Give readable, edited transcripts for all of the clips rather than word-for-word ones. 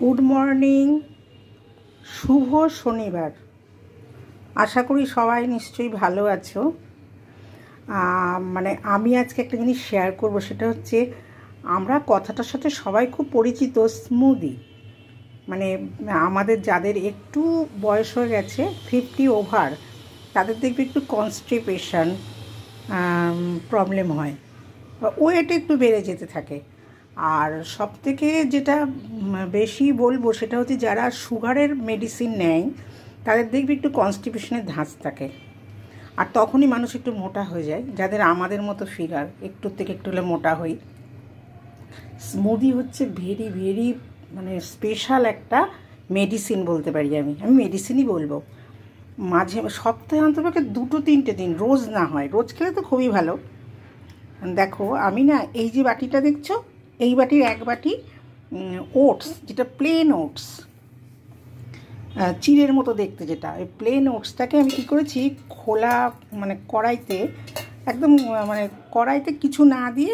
Good morning, শুভ শনিবার। আশা করি সবাই নিশ্চয়ই ভালো আছো। আমি আজকে একটা জিনিস শেয়ার করব, সেটা হচ্ছে আমরা কথাটার সাথে সবাই খুব পরিচিত, স্মুদি। আমাদের যাদের একটু বয়স হয়ে গেছে 50 ওভার, তাদের দেখবে একটু কনস্টিপেশন প্রবলেম হয়, ওয়েট একটু বেড়ে যেতে থাকে। আর সবথেকে যেটা বেশি বলবো সেটা হচ্ছে যারা সুগারের মেডিসিন নেয় তাদের দেখবে একটু কনস্টিপেশনের ধাঁচ থাকে, আর তখনই মানুষ একটু মোটা হয়ে যায়। যাদের আমাদের মতো ফিগার, একটু থেকে একটু হলে মোটা হই, স্মুদি হচ্ছে ভেরি ভেরি স্পেশাল একটা মেডিসিন বলতে পারি। আমি মেডিসিনই বলবো। মাঝে সপ্তাহে অন্তপক্ষে 2-3 দিন, রোজ না হয়, রোজ খেলে তো খুবই ভালো। দেখো আমি না, এই যে বাটিটা দেখছো, এই বাটির এক বাটি ওটস, যেটা প্লেন ওটস, চিড়ের মতো দেখতে, যেটা ওই প্লেন ওটসটাকে আমি কী করেছি, খোলা কড়াইতে একদম কড়াইতে কিছু না দিয়ে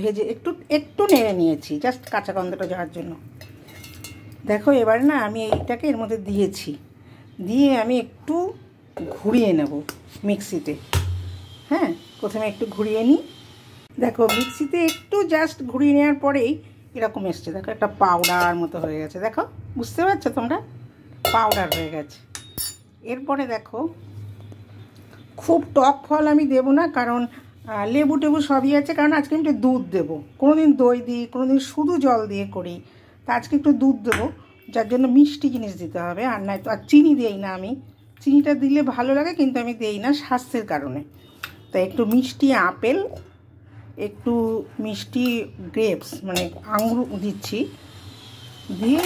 ভেজে একটু নেড়ে নিয়েছি, জাস্ট কাঁচা গন্ধটা যাওয়ার জন্য। দেখো এবারে না আমি এইটাকে এর মধ্যে দিয়েছি, দিয়ে আমি একটু ঘুরিয়ে নেব মিক্সিতে। হ্যাঁ, প্রথমে একটু ঘুরিয়ে নিই। দেখো মিক্সিতে একটু জাস্ট ঘুরিয়ে নেওয়ার পরেই এরকম এসছে। দেখো একটা পাউডার মতো হয়ে গেছে, দেখো বুঝতে পারছো তোমরা, পাউডার হয়ে গেছে। এরপরে দেখো, খুব টক ফল আমি দেবো না, কারণ লেবু টেবু সবই আছে। কারণ আজকে আমি একটু দুধ দেবো, কোনোদিন দই দিই, কোনোদিন শুধু জল দিয়ে করি, তা আজকে একটু দুধ দেবো, যার জন্য মিষ্টি জিনিস দিতে হবে। আর নয় তো, আর চিনি দেই না আমি, চিনিটা দিলে ভালো লাগে কিন্তু আমি দেই না স্বাস্থ্যের কারণে। তাই একটু মিষ্টি আপেল, একটু মিষ্টি গ্রেপস আঙুর দিচ্ছি, দিয়ে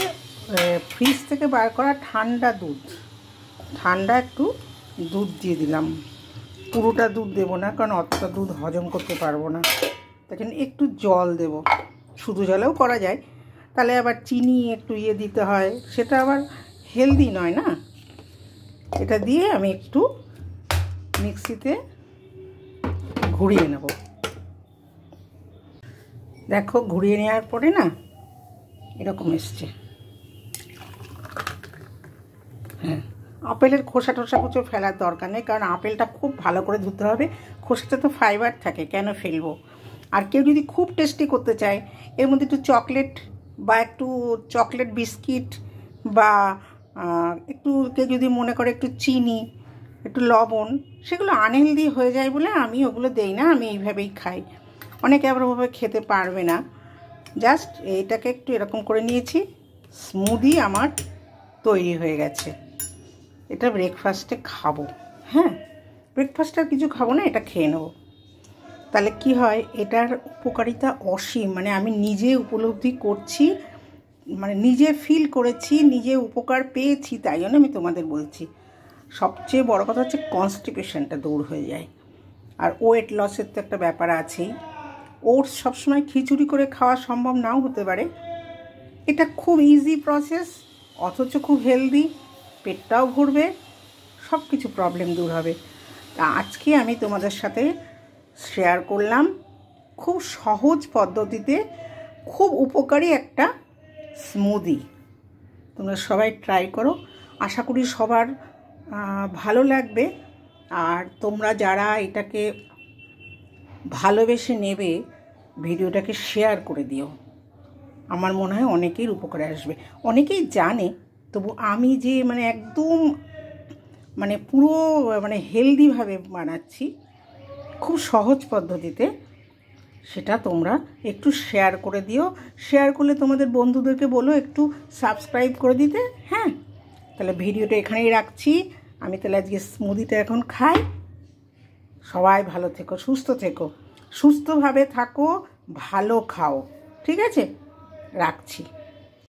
ফ্রিজ থেকে বার করা ঠান্ডা একটু দুধ দিয়ে দিলাম। পুরোটা দুধ দেবো না, কারণ অতটা দুধ হজম করতে পারবো না, তাই জন্য একটু জল দেব। শুধু জলেও করা যায়, তাহলে আবার চিনি একটু দিতে হয়, সেটা আবার হেলদি নয় না। এটা দিয়ে আমি একটু মিক্সিতে ঘুরিয়ে নেব। দেখো ঘুরিয়ে নেওয়ার পরে না এরকম এসছে। হ্যাঁ, আপেলের খোসা টোসা কিছু ফেলার দরকার নেই, কারণ আপেলটা খুব ভালো করে ধুতে হবে, খোসাতে তো ফাইবার থাকে, কেন ফেলবো। আর কেউ যদি খুব টেস্টি করতে চায়, এর মধ্যে একটু চকলেট বা একটু চকলেট বিস্কিট, বা একটু কেউ যদি মনে করে একটু চিনি, একটু লবণ, সেগুলো আনহেলদি হয়ে যায় বলে আমি ওগুলো দেই না, আমি এইভাবেই খাই। অনেকে আবার ওভাবে খেতে পারবে না। জাস্ট এইটাকে একটু এরকম করে নিয়েছি, স্মুদি আমার তৈরি হয়ে গেছে। এটা ব্রেকফাস্টে খাবো। হ্যাঁ, ব্রেকফাস্টে আর কিছু খাবো না, এটা খেয়ে নেবো। তাহলে কি হয়, এটার উপকারিতা অসীম। আমি নিজে উপলব্ধি করছি, নিজে ফিল করেছি, নিজে উপকার পেয়েছি, তাই জন্য আমি তোমাদের বলছি। সবচেয়ে বড় কথা হচ্ছে কনস্টিপেশনটা দূর হয়ে যায়। আর ওয়েট লসের তো একটা ব্যাপার আছেই। ওটস সবসময় খিচুড়ি করে খাওয়া সম্ভব নাও হতে পারে। এটা খুব ইজি প্রসেস, অথচ খুব হেলদি, পেটটাও ভরবে, সব কিছু প্রবলেম দূর হবে। তা আজকে আমি তোমাদের সাথে শেয়ার করলাম খুব সহজ পদ্ধতিতে খুব উপকারী একটা স্মুদি। তোমরা সবাই ট্রাই করো, আশা করি সবার ভালো লাগবে। আর তোমরা যারা এটাকে ভালোবেসে নেবে, ভিডিওটাকে শেয়ার করে দিও। আমার মনে হয় অনেকের উপকারে আসবে। অনেকেই জানে, তবু আমি যে একদম পুরো হেলদিভাবে বানাচ্ছি, খুব সহজ পদ্ধতিতে, সেটা তোমরা একটু শেয়ার করে দিও। শেয়ার করলে তোমাদের বন্ধুদেরকে বলো একটু সাবস্ক্রাইব করে দিতে। হ্যাঁ, তাহলে ভিডিওটা এখানেই রাখছি। আমি তাহলে আজকে স্মুদিটা এখন খাই। সবাই ভালো থেকো, সুস্থ থেকো, সুস্থভাবে থাকো, ভালো খাও। ঠিক আছে, রাখছি।